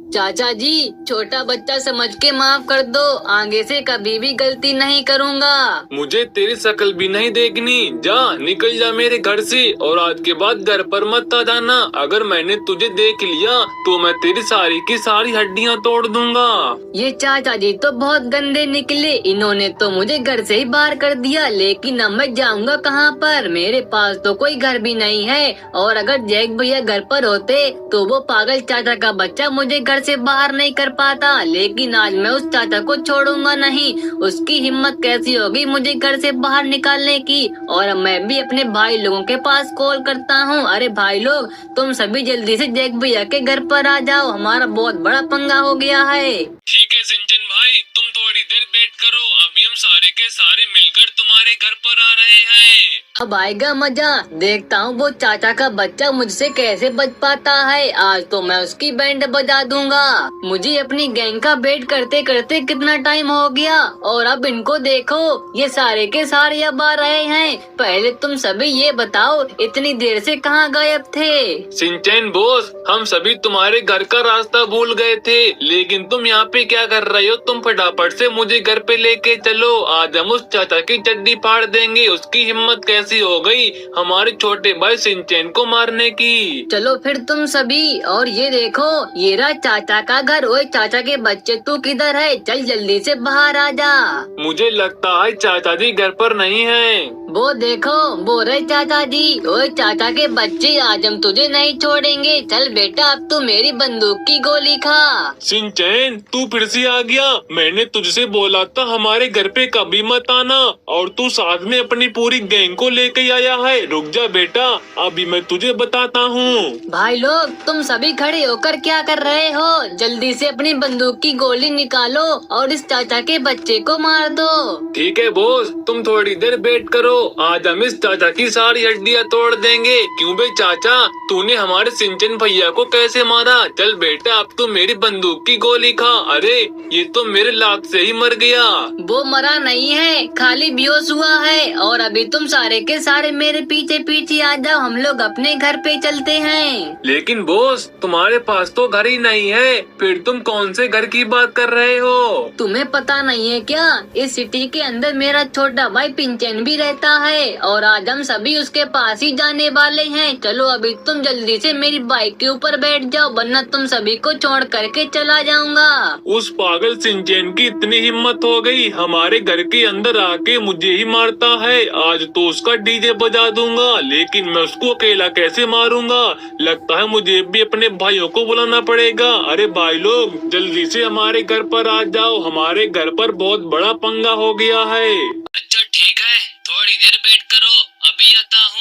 चाचा जी, छोटा बच्चा समझ के माफ कर दो, आगे से कभी भी गलती नहीं करूँगा। मुझे तेरी शक्ल भी नहीं देखनी, जा निकल जा मेरे घर से और आज के बाद घर पर मत आ जाना। अगर मैंने तुझे देख लिया तो मैं तेरी सारी की सारी हड्डियां तोड़ दूंगा। ये चाचा जी तो बहुत गंदे निकले, इन्होंने तो मुझे घर से ही बाहर कर दिया। लेकिन अब मैं जाऊंगा कहाँ पर, मेरे पास तो कोई घर भी नहीं है। और अगर जैक भैया घर पर होते तो वो पागल चाचा का बच्चा मुझे घर से बाहर नहीं कर पाता। लेकिन आज मैं उस चाचा को छोड़ूंगा नहीं, उसकी हिम्मत कैसी होगी मुझे घर से बाहर निकालने की। और अब मैं भी अपने भाई लोगों के पास कॉल करता हूँ। अरे भाई लोग, तुम सभी जल्दी से जैक भैया के घर पर आ जाओ, हमारा बहुत बड़ा पंगा हो गया है। ठीक है सिंचन भाई, तुम थोड़ी देर वेट करो, अभी हम सारे के सारे मिलकर तुम्हारे घर पर आ रहे हैं। अब आएगा मजा, देखता हूँ वो चाचा का बच्चा मुझसे कैसे बच पाता है। आज तो मैं उसकी बैंड बजा दूंगा। मुझे अपनी गैंग का वेट करते करते कितना टाइम हो गया, और अब इनको देखो, ये सारे के सारे अब आ रहे हैं। पहले तुम सभी ये बताओ, इतनी देर से कहाँ गायब थे? सिंचन बॉस, हम सभी तुम्हारे घर का रास्ता भूल गए थे, लेकिन तुम यहाँ पे क्या कर रहे हो? तुम फटाफट से मुझे घर पे लेके चलो, आज हम उस चाचा की चड्डी फाड़ देंगे। उसकी हिम्मत कैसी हो गई हमारे छोटे भाई सिंचन को मारने की। चलो फिर तुम सभी, और ये देखो, ये रहा चाचा का घर। ओए चाचा के बच्चे, तू किधर है? चल जल्दी से बाहर आ जा। मुझे लगता है चाचा जी घर पर नहीं हैं। वो देखो, वो रहे चाचा जी। ओए चाचा के बच्चे, आज हम तुझे नहीं छोड़ेंगे। चल बेटा, अब तू मेरी बंदूक की गोली खा। सिंचन, तू फिर से आ गया। मैंने तुझसे बोला था हमारे घर पे कभी मत आना, और तू साथ में अपनी पूरी गैंग को लेके आया है। रुक जा बेटा, अभी मैं तुझे बताता हूँ। भाई लोग, तुम सभी खड़े होकर क्या कर रहे हो? जल्दी से अपनी बंदूक की गोली निकालो और इस चाचा के बच्चे को मार दो। ठीक है बॉस, तुम थोड़ी देर वेट करो, आज हम इस चाचा की सारी हड्डियां तोड़ देंगे। क्यों बे चाचा, तूने हमारे सिंचन भैया को कैसे मारा? चल बेटा, अब तू मेरी बंदूक की गोली खा। अरे ये तो मेरे लात से ही मर गया। वो मरा नहीं है, खाली बेहोश हुआ है। और अभी तुम सारे के सारे मेरे पीछे पीछे आ जाओ, हम लोग अपने घर पे चलते हैं। लेकिन बॉस, तुम्हारे पास तो घर ही नहीं है, फिर तुम कौन से घर की बात कर रहे हो? तुम्हें पता नहीं है क्या? इस सिटी के अंदर मेरा छोटा भाई पिंचन भी रहता है, और आज हम सभी उसके पास ही जाने वाले हैं। चलो अभी तुम जल्दी से मेरी बाइक के ऊपर बैठ जाओ, वरना तुम सभी को छोड़ करके चला जाऊंगा। उस पागल सिंचन की इतनी हिम्मत हो गई हमारे घर के अंदर आके मुझे ही मारता है। आज तो उसका डीजे बजा दूंगा, लेकिन मैं उसको अकेला कैसे मारूंगा? लगता है मुझे भी अपने भाइयों को बुलाना पड़ेगा। अरे भाई लोग, जल्दी से हमारे घर पर आ जाओ, हमारे घर पर बहुत बड़ा पंगा हो गया है। अच्छा ठीक है, थोड़ी देर वेट करो, अभी आता हूँ।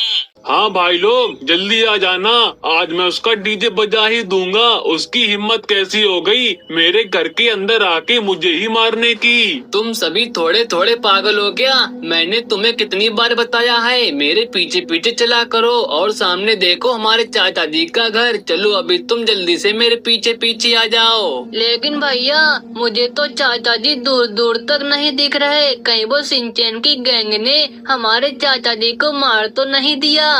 हाँ भाई लोग, जल्दी आ जाना, आज मैं उसका डीजे बजा ही दूंगा। उसकी हिम्मत कैसी हो गई मेरे घर के अंदर आके मुझे ही मारने की। तुम सभी थोड़े थोड़े पागल हो क्या? मैंने तुम्हें कितनी बार बताया है, मेरे पीछे पीछे चला करो। और सामने देखो हमारे चाचा जी का घर। चलो अभी तुम जल्दी से मेरे पीछे पीछे आ जाओ। लेकिन भैया, मुझे तो चाचा जी दूर दूर तक नहीं दिख रहे। कहीं वो सिंचन की गैंग ने हमारे चाचा जी को मार तो नहीं दिया?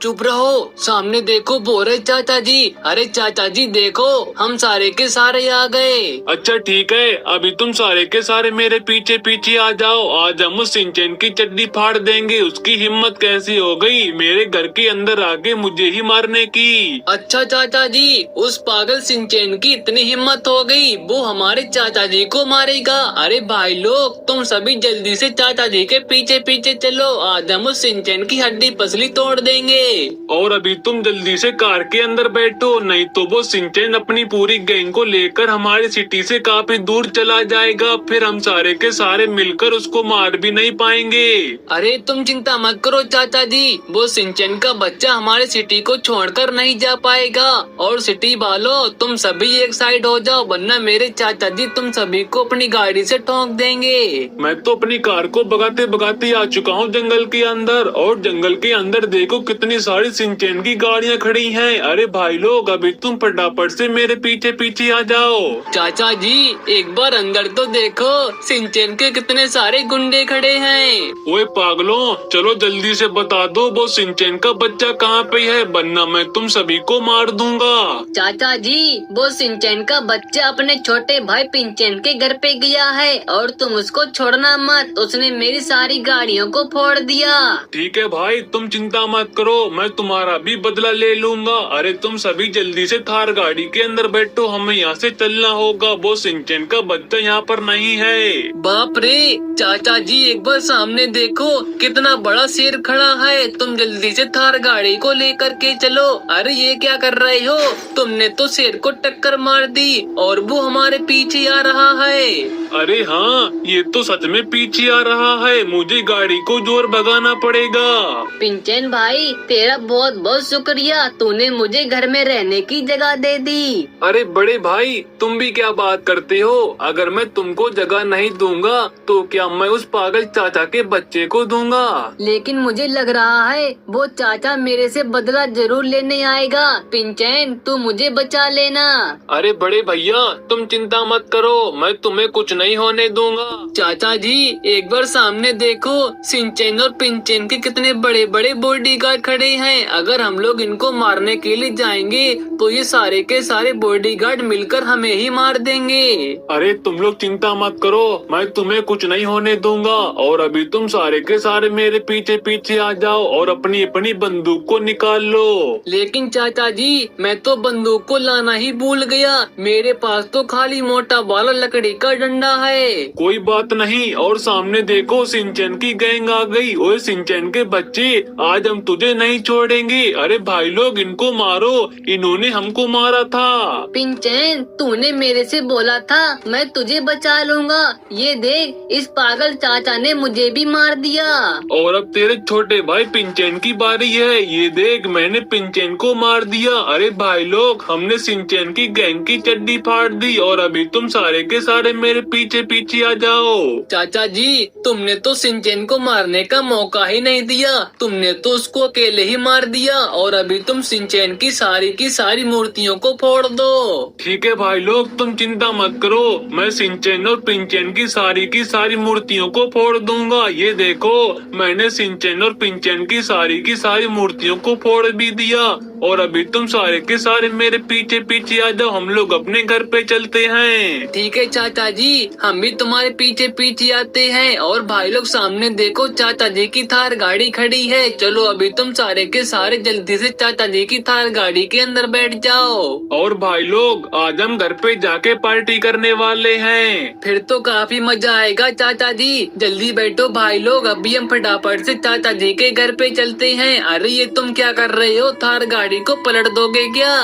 चुप रहो, सामने देखो, बोरे चाचा जी। अरे चाचा जी देखो, हम सारे के सारे आ गए। अच्छा ठीक है, अभी तुम सारे के सारे मेरे पीछे पीछे आ जाओ, आज हम उस सिंचन की चड्डी फाड़ देंगे। उसकी हिम्मत कैसी हो गई मेरे घर के अंदर आके मुझे ही मारने की। अच्छा चाचा जी, उस पागल सिंचन की इतनी हिम्मत हो गई, वो हमारे चाचा जी को मारेगा। अरे भाई लोग, तुम सभी जल्दी से चाचा जी के पीछे पीछे चलो, आज हम उस सिंचन की हड्डी पसली तोड़ देंगे। और अभी तुम जल्दी से कार के अंदर बैठो, नहीं तो वो सिंचन अपनी पूरी गैंग को लेकर हमारी सिटी से काफी दूर चला जाएगा। फिर हम सारे के सारे मिलकर उसको मार भी नहीं पाएंगे। अरे तुम चिंता मत करो चाचा जी, वो सिंचन का बच्चा हमारे सिटी को छोड़कर नहीं जा पाएगा। और सिटी वालों, तुम सभी एक साइड हो जाओ, वरना मेरे चाचा जी तुम सभी को अपनी गाड़ी से ठोक देंगे। मैं तो अपनी कार को भगाते भगाते आ चुका हूँ जंगल के अंदर, और जंगल के अंदर देखो कितनी इतनी सारी सिंचैन की गाड़ियाँ खड़ी हैं। अरे भाई लोग, अभी तुम फटाफट से मेरे पीछे पीछे आ जाओ। चाचा जी एक बार अंदर तो देखो, सिंचैन के कितने सारे गुंडे खड़े हैं। ओए पागलों, चलो जल्दी से बता दो वो सिंचैन का बच्चा कहाँ पे है, वरना मैं तुम सभी को मार दूंगा। चाचा जी वो सिंचैन का बच्चा अपने छोटे भाई पिंचैन के घर पे गया है और तुम उसको छोड़ना मत, उसने मेरी सारी गाड़ियों को फोड़ दिया। ठीक है भाई, तुम चिंता मत करो, मैं तुम्हारा भी बदला ले लूंगा। अरे तुम सभी जल्दी से थार गाड़ी के अंदर बैठो, हमें यहाँ से चलना होगा। वो सिंचैन का बच्चा यहाँ पर नहीं है। बाप रे चाचा जी एक बार सामने देखो, कितना बड़ा शेर खड़ा है। तुम जल्दी से थार गाड़ी को लेकर के चलो। अरे ये क्या कर रहे हो, तुमने तो शेर को टक्कर मार दी और वो हमारे पीछे आ रहा है। अरे हाँ, ये तो सच में पीछे आ रहा है, मुझे गाड़ी को जोर भगाना पड़ेगा। पिंचैन भाई तेरा बहुत बहुत शुक्रिया, तूने मुझे घर में रहने की जगह दे दी। अरे बड़े भाई, तुम भी क्या बात करते हो, अगर मैं तुमको जगह नहीं दूंगा तो क्या मैं उस पागल चाचा के बच्चे को दूंगा। लेकिन मुझे लग रहा है वो चाचा मेरे से बदला जरूर लेने आएगा। पिंचैन तू मुझे बचा लेना। अरे बड़े भैया, तुम चिंता मत करो, मैं तुम्हें कुछ नहीं होने दूंगा। चाचा जी एक बार सामने देखो, सिंचैन और पिंचैन के कितने बड़े बड़े बॉडीगार्ड खड़े हैं। अगर हम लोग इनको मारने के लिए जाएंगे तो ये सारे के सारे बॉडीगार्ड मिलकर हमें ही मार देंगे। अरे तुम लोग चिंता मत करो, मैं तुम्हें कुछ नहीं होने दूंगा। और अभी तुम सारे के सारे मेरे पीछे पीछे आ जाओ और अपनी अपनी बंदूक को निकाल लो। लेकिन चाचा जी मैं तो बंदूक को लाना ही भूल गया, मेरे पास तो खाली मोटा वाला लकड़ी का डंडा है। कोई बात नहीं, और सामने देखो सिंचैन की गैंग आ गई। ओए सिंचैन के बच्चे, आज हम तुझे नहीं छोड़ेंगे। अरे भाई लोग, इनको मारो, इन्होंने हमको मारा था। पिंचैन तूने मेरे से बोला था मैं तुझे बचा लूंगा, ये देख इस पागल चाचा ने मुझे भी मार दिया। और अब तेरे छोटे भाई पिंचैन की बारी है, ये देख मैंने पिंचैन को मार दिया। अरे भाई लोग, हमने सिंचैन की गैंग की चड्डी फाड़ दी और अभी तुम सारे के सारे मेरे पीछे पीछे आ जाओ। चाचा जी तुमने तो सिंचैन को मारने का मौका ही नहीं दिया, तुमने तो उसको अकेले ही मार दिया और अभी तुम सिंचैन की सारी मूर्तियों को फोड़ दो। ठीक है भाई लोग, तुम चिंता मत करो, मैं सिंचैन और पिंचैन की सारी मूर्तियों को फोड़ दूंगा। ये देखो, मैंने सिंचैन और पिंचैन की सारी मूर्तियों को फोड़ भी दिया और अभी तुम सारे के सारे मेरे पीछे पीछे आ जाओ, हम लोग अपने घर पे चलते हैं। ठीक है चाचा जी, हम भी तुम्हारे पीछे पीछे आते हैं। और भाई लोग सामने देखो, चाचा जी की थार गाड़ी खड़ी है। चलो अभी तुम सारे के सारे जल्दी से चाचा जी की थार गाड़ी के अंदर बैठ जाओ। और भाई लोग, आज हम घर पे जाके पार्टी करने वाले हैं। फिर तो काफी मजा आएगा चाचा जी, जल्दी बैठो भाई लोग, अभी हम फटाफट से चाचा जी के घर पे चलते हैं। अरे ये तुम क्या कर रहे हो, थार गाड़ी को पलट दोगे क्या?